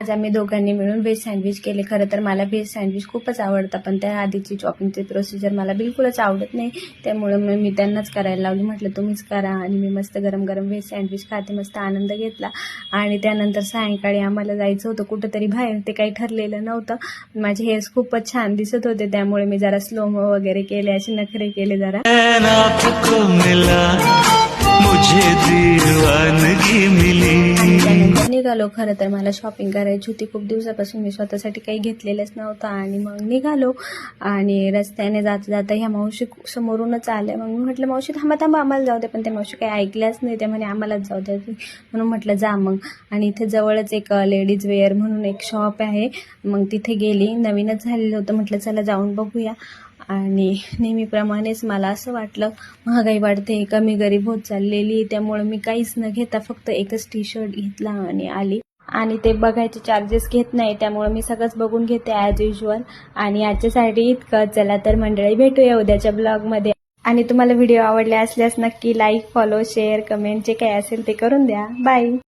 आज आम्ही दोघांनी मिळून व्हेज सँडविच केले. खरं तर मला व्हेज सँडविच खूपच आवडतं, पण त्या आधीची चॉपिंगची प्रोसिजर मला बिलकुलच आवडत नाही. त्यामुळे मी त्यांनाच करायला लावली. म्हटलं तुम्हीच करा आणि मी मस्त गरम गरम व्हेज सँडविच खाते. मस्त आनंद घेतला. आणि त्यानंतर सायंकाळी आम्हाला जायचं होतं कुठंतरी बाहेर. ते काही ठरलेलं नव्हतं. माझे हेअर्स खूपच छान दिसत होते, त्यामुळे मी जरा स्लोमो वगैरे केले, असे नखरे केले जरा. त्यानंतर निघालो. खरं तर मला शॉपिंग करायची होती खूप दिवसापासून. मी स्वतःसाठी काही घेतलेलंच नव्हतं आणि मग निघालो. आणि रस्त्याने जाता जाता ह्या मावशी समोरूनच आल्या. मग मी म्हटलं मावशी थांबा थांबा, आम्हाला जाऊ दे. पण त्या मावशी काही ऐकल्याच नाही. त्या म्हणे आम्हालाच जाऊ द्या. म्हणून म्हटलं जा मग. आणि इथे जवळच एक लेडीज वेअर म्हणून एक शॉप आहे. मग तिथे गेली. नवीनच झालेलं होतं. म्हटलं चला जाऊन बघूया. आणि नेहमीप्रमाणेच मला असं वाटलं महागाई वाढते, कमी गरीब होत चाललेली. त्यामुळे मी काहीच न घेता फक्त एकच टी शर्ट घेतला आणि आली. आणि ते बघायचे चार्जेस घेत नाही, त्यामुळे मी सगळंच बघून घेते ॲज युजल. आणि आजच्यासाठी इतकं. चला तर मंडळी, भेटूया उद्याच्या ब्लॉगमध्ये. आणि तुम्हाला व्हिडिओ आवडले असल्यास नक्की लाईक, फॉलो, शेअर, कमेंट जे काही असेल ते करून द्या. बाय.